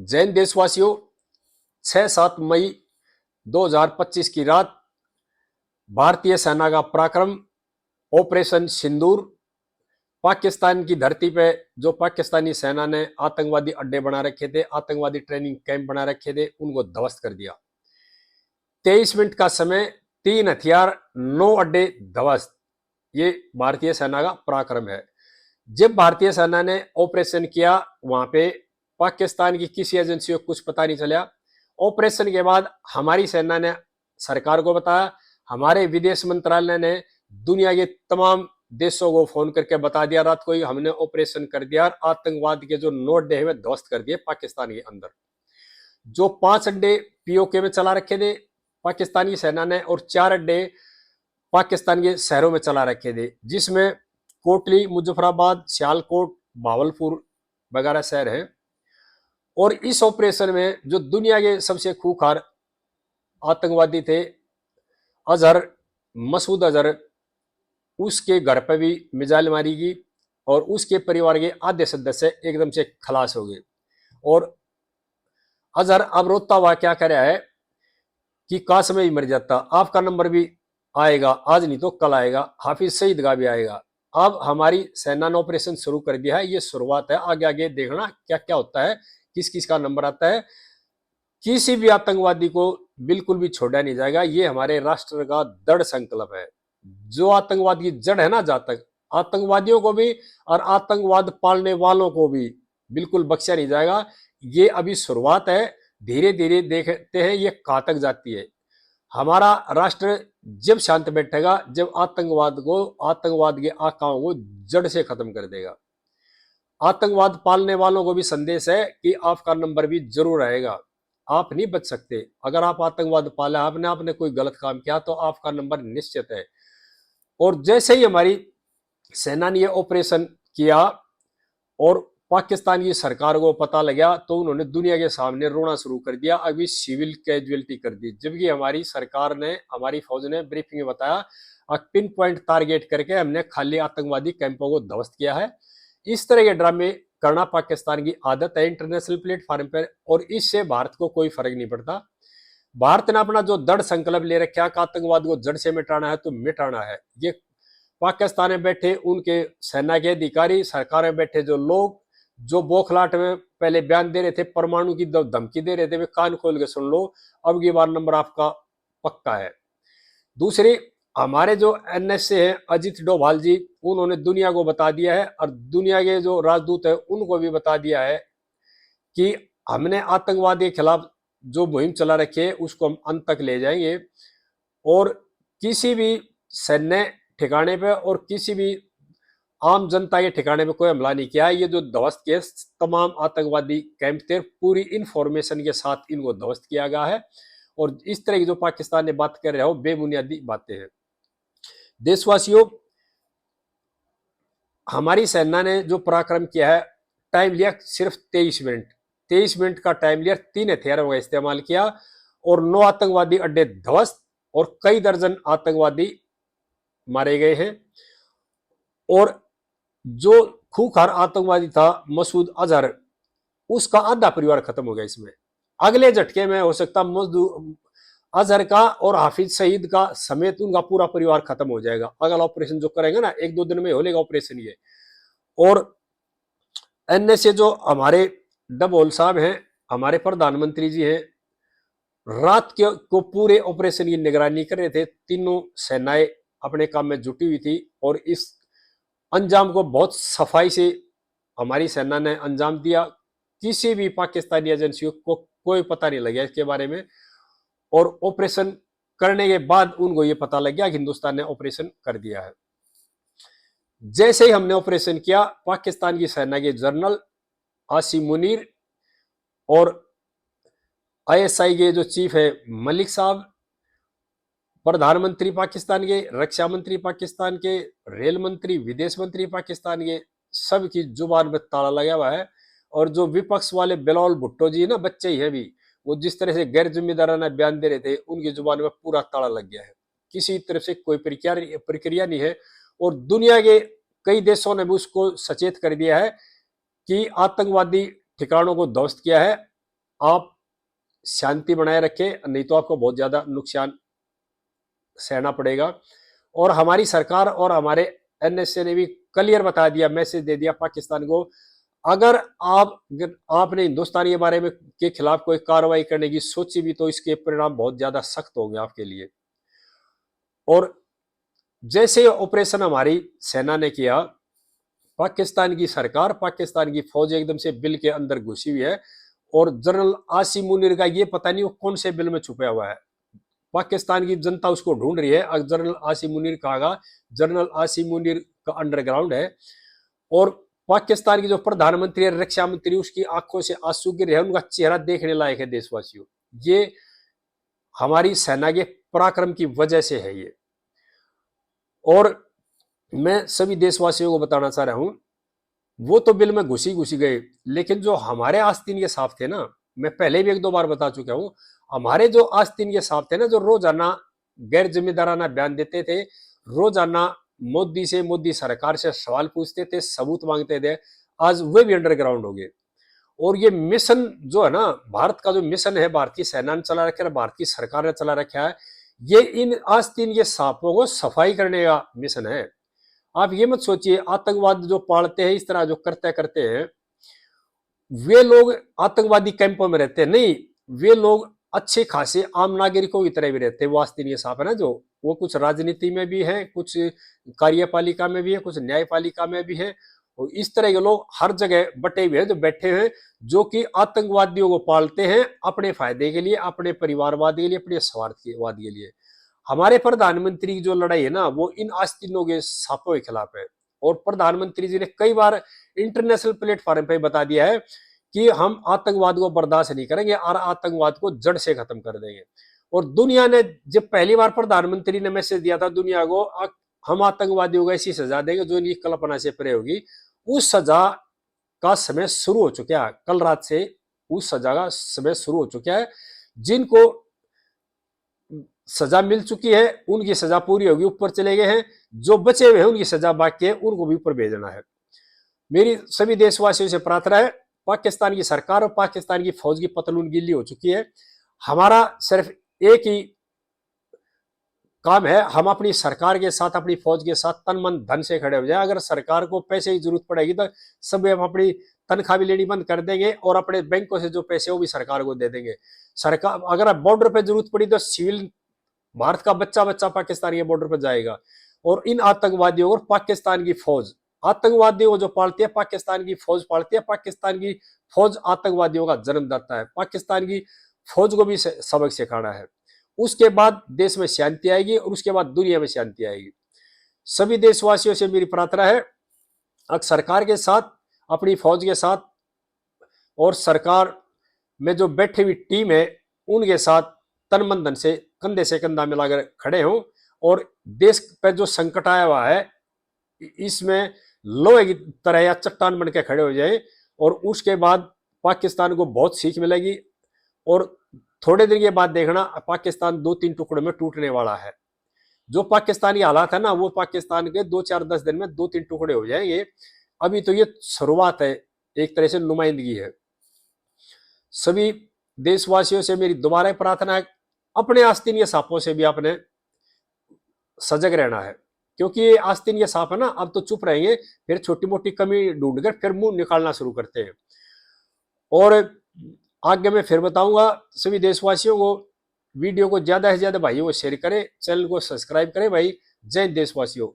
जैन देशवासियों, 6-7 मई 2025 की रात भारतीय सेना का पराक्रम ऑपरेशन सिंदूर, पाकिस्तान की धरती पे जो पाकिस्तानी सेना ने आतंकवादी अड्डे बना रखे थे, आतंकवादी ट्रेनिंग कैंप बना रखे थे, उनको ध्वस्त कर दिया। 23 मिनट का समय, 3 हथियार, 9 अड्डे ध्वस्त। ये भारतीय सेना का पराक्रम है। जब भारतीय सेना ने ऑपरेशन किया, वहां पे पाकिस्तान की किसी एजेंसी को कुछ पता नहीं चला। ऑपरेशन के बाद हमारी सेना ने सरकार को बताया, हमारे विदेश मंत्रालय ने दुनिया के तमाम देशों को फोन करके बता दिया रात को ही हमने ऑपरेशन कर दिया और आतंकवाद के जो 9 अड्डे हैं ध्वस्त कर दिए पाकिस्तान के अंदर। जो 5 अड्डे पीओके में चला रखे थे पाकिस्तानी सेना ने और 4 अड्डे पाकिस्तान के शहरों में चला रखे थे, जिसमें कोटली, मुजफ्फराबाद, सियालकोट, भावलपुर वगैरह शहर हैं। और इस ऑपरेशन में जो दुनिया के सबसे खूंखार आतंकवादी थे अजहर, मसूद अजहर, उसके घर पर भी मिसाइल मारी गई और उसके परिवार के आधे सदस्य एकदम से खलास हो गए। और अजहर अब रोता हुआ क्या कर रहा है कि काश में ही मर जाता, आपका नंबर भी आएगा, आज नहीं तो कल आएगा, हाफिज सईद का भी आएगा। अब हमारी सेना ने ऑपरेशन शुरू कर दिया है, ये शुरुआत है, आगे आगे देखना क्या क्या होता है, किस किस का नंबर आता है। किसी भी आतंकवादी को बिल्कुल भी छोड़ा नहीं जाएगा, ये हमारे राष्ट्र का दृढ़ संकल्प है। जो आतंकवाद की जड़ है ना, जहां तक आतंकवादियों को भी और आतंकवाद पालने वालों को भी बिल्कुल बख्शा नहीं जाएगा। ये अभी शुरुआत है, धीरे धीरे देखते हैं ये कहां तक जाती है। हमारा राष्ट्र जब शांत बैठेगा, जब आतंकवाद के आकाओं को जड़ से खत्म कर देगा। आतंकवाद पालने वालों को भी संदेश है कि आपका नंबर भी जरूर आएगा, आप नहीं बच सकते। अगर आप आतंकवाद पाला, आपने कोई गलत काम किया तो आपका नंबर निश्चित है। और जैसे ही हमारी सेना ने ऑपरेशन किया और पाकिस्तान की सरकार को पता लगा तो उन्होंने दुनिया के सामने रोना शुरू कर दिया, अभी सिविल कैजुअलिटी कर दी। जबकि हमारी सरकार ने, हमारी फौज ने ब्रीफिंग में बताया पिन पॉइंट टारगेट करके हमने खाली आतंकवादी कैंपों को ध्वस्त किया है। इस तरह के ड्रामे करना पाकिस्तान की आदत है इंटरनेशनल प्लेटफॉर्म पर, और इससे भारत को कोई फर्क नहीं पड़ता। भारत ने अपना जो दृढ़ संकल्प ले रखा है आतंकवाद को जड़ से मिटाना है तो मिटाना है। ये पाकिस्तान में बैठे उनके सेना के अधिकारी, सरकार में बैठे जो लोग जो बौखलाहट में पहले बयान दे रहे थे, परमाणु की धमकी दे रहे थे, वे कान खोल के सुन लो, अब की बार नंबर आपका पक्का है। दूसरी, हमारे जो एनएसए हैं अजीत डोभाल जी, उन्होंने दुनिया को बता दिया है और दुनिया के जो राजदूत है उनको भी बता दिया है कि हमने आतंकवाद के खिलाफ जो मुहिम चला रखी है उसको हम अंत तक ले जाएंगे और किसी भी सैन्य ठिकाने पे और किसी भी आम जनता के ठिकाने पे कोई हमला नहीं किया है। ये जो ध्वस्त के तमाम आतंकवादी कैंप थे, पूरी इंफॉर्मेशन के साथ इनको ध्वस्त किया गया है। और इस तरह की जो पाकिस्तान ने बात कर रहे हो बेबुनियादी बातें हैं। देशवासियों, हमारी सेना ने जो पराक्रम किया है, टाइम लिया सिर्फ 23 मिनट। 23 मिनट का टाइम लिया, 3 हथियारों का इस्तेमाल किया और 9 आतंकवादी अड्डे ध्वस्त और कई दर्जन आतंकवादी मारे गए हैं। और जो खूंखार आतंकवादी था मसूद अजहर, उसका आधा परिवार खत्म हो गया इसमें। अगले झटके में हो सकता मसूद अजहर का और हाफिज सईद का समेत उनका पूरा परिवार खत्म हो जाएगा। अगला ऑपरेशन जो करेंगे ना, 1-2 दिन में हो लेगा ऑपरेशन ये। और एनएसए जो हमारे डबोल साहब हैं, हमारे प्रधानमंत्री जी हैं, रात को पूरे ऑपरेशन की निगरानी कर रहे थे। तीनों सेनाएं अपने काम में जुटी हुई थी और इस अंजाम को बहुत सफाई से हमारी सेना ने अंजाम दिया। किसी भी पाकिस्तानी एजेंसियों को कोई पता नहीं लगा इसके बारे में। और ऑपरेशन करने के बाद उनको ये पता लग गया कि हिंदुस्तान ने ऑपरेशन कर दिया है। जैसे ही हमने ऑपरेशन किया, पाकिस्तान की सेना के जनरल आसिम मुनीर और आईएसआई के जो चीफ है मलिक साहब, प्रधानमंत्री पाकिस्तान के, रक्षा मंत्री पाकिस्तान के, रेल मंत्री, विदेश मंत्री पाकिस्तान के, सबकी जुबान में ताला लगा हुआ है। और जो विपक्ष वाले बिलावल भुट्टो जी ना, बच्चे ही है भी, वो जिस तरह से गैर जिम्मेदाराना बयान दे रहे थे, उनकी जुबान में पूरा ताला लग गया है। किसी तरफ से कोई प्रक्रिया नहीं है। और दुनिया के कई देशों ने भी उसको सचेत कर दिया है कि आतंकवादी ठिकानों को ध्वस्त किया है आप शांति बनाए रखें, नहीं तो आपको बहुत ज्यादा नुकसान सहना पड़ेगा। और हमारी सरकार और हमारे एनएसए ने भी क्लियर बता दिया, मैसेज दे दिया पाकिस्तान को, अगर आपने हिंदुस्तान के बारे में के खिलाफ कोई कार्रवाई करने की सोची भी तो इसके परिणाम बहुत ज्यादा सख्त होंगे आपके लिए। और जैसे ऑपरेशन हमारी सेना ने किया, पाकिस्तान की सरकार, पाकिस्तान की फौज एकदम से बिल के अंदर घुसी हुई है। और जनरल आसिम मुनीर का ये पता नहीं वो कौन से बिल में छुपा हुआ है, पाकिस्तान की जनता उसको ढूंढ रही है। जनरल आसिम मुनीर कहा, जनरल आसिम मुनीर का अंडरग्राउंड है। और पाकिस्तान की जो प्रधानमंत्री है, रक्षा मंत्री, उसकी आंखों से आंसू गिर है, उनका चेहरा देखने लायक है देशवासियों। ये हमारी सेना के पराक्रम की वजह से है ये। और मैं सभी देशवासियों को बताना चाह रहा हूं, वो तो बिल में घुसी गए, लेकिन जो हमारे आस्तीन के साफ थे ना, मैं पहले भी 1-2 बार बता चुका हूं, हमारे जो आस्तीन के साफ थे ना, जो रोजाना गैर जिम्मेदाराना बयान देते थे, रोजाना मोदी से, मोदी सरकार से सवाल पूछते थे, सबूत मांगते थे, आज वे भी अंडरग्राउंड हो गए। और ये मिशन जो है ना, भारत का जो मिशन है, भारतीय सेना ने चला रखा है, भारतीय सरकार ने चला रखा है, ये इन आस्तीन के सांपों को सफाई करने का मिशन है। आप ये मत सोचिए आतंकवाद जो पालते हैं, इस तरह जो करते हैं, वे लोग आतंकवादी कैंपों में रहते हैं, नहीं, वे लोग अच्छे खासे आम नागरिकों की तरह भी रहते हैं। वो आस्तीन साहब है ना, जो वो कुछ राजनीति में भी है, कुछ कार्यपालिका में भी है, कुछ न्यायपालिका में भी है। और इस तरह के लोग हर जगह बटे हुए हैं, जो बैठे हैं, जो कि आतंकवादियों को पालते हैं अपने फायदे के लिए, अपने परिवारवाद के लिए, अपने स्वार्थवाद के लिए। हमारे प्रधानमंत्री की जो लड़ाई है ना, वो इन आस्तीनों के सांपों के खिलाफ है। और प्रधानमंत्री जी ने कई बार इंटरनेशनल प्लेटफॉर्म पे बता दिया है कि हम आतंकवाद को बर्दाश्त नहीं करेंगे और आतंकवाद को जड़ से खत्म कर देंगे। और दुनिया ने जब पहली बार प्रधानमंत्री ने मैसेज दिया था दुनिया को, हम आतंकवादियों को ऐसी सजा देंगे जो इनकी कल्पना से परे होगी, उस सजा का समय शुरू हो चुका है। कल रात से उस सजा का समय शुरू हो चुका है। जिनको सजा मिल चुकी है उनकी सजा पूरी होगी, ऊपर चले गए हैं, जो बचे हुए हैं उनकी सजा बाकी है, उनको भी ऊपर भेजना है। मेरी सभी देशवासियों से प्रार्थना है, पाकिस्तान की सरकार और पाकिस्तान की फौज की पतलून गीली हो चुकी है। हमारा सिर्फ एक ही काम है, हम अपनी सरकार के साथ, अपनी फौज के साथ तन मन धन से खड़े हो जाए। अगर सरकार को पैसे की जरूरत पड़ेगी तो सब हम अपनी तनख्वाह भी लेनी बंद कर देंगे और अपने बैंकों से जो पैसे वो भी सरकार को दे देंगे। सरकार, अगर बॉर्डर पे जरूरत पड़ी तो सिविल भारत का बच्चा बच्चा पाकिस्तान के बॉर्डर पर जाएगा। और इन आतंकवादियों और पाकिस्तान की फौज, आतंकवादियों को जो पालती है पाकिस्तान की फौज पालती है, पाकिस्तान की फौज आतंकवादियों का जन्मदाता है। पाकिस्तान की फौज को भी सबक सिखाना है, उसके बाद देश में शांति आएगी और उसके बाद दुनिया में शांति आएगी। सभी देशवासियों से मेरी प्रार्थना है, अब सरकार के साथ, अपनी फौज के साथ और सरकार में जो बैठी हुई टीम है उनके साथ तन मन धन से कंधा मिलाकर खड़े हों। और देश पर जो संकट आया हुआ है इसमें लोहे की तरह या चट्टान बन के खड़े हो जाए। और उसके बाद पाकिस्तान को बहुत सीख मिलेगी। और थोड़े दिन के बाद देखना पाकिस्तान 2-3 टुकड़ों में टूटने वाला है। जो पाकिस्तानी हालात है ना, वो पाकिस्तान के 2-4-10 दिन में 2-3 टुकड़े हो जाएंगे। अभी तो ये शुरुआत है, एक तरह से नुमाइंदगी है। सभी देशवासियों से मेरी दोबारा प्रार्थना है, अपने आस्तीन के सांपों से भी आपने सजग रहना है, क्योंकि ये आस्तीन के सांप है ना, अब तो चुप रहेंगे, फिर छोटी मोटी कमी ढूंढकर फिर मुंह निकालना शुरू करते हैं। और आगे मैं फिर बताऊंगा, सभी देशवासियों को वीडियो को ज्यादा से ज्यादा भाइयों को शेयर करें, चैनल को सब्सक्राइब करें भाई। जय देशवासियों।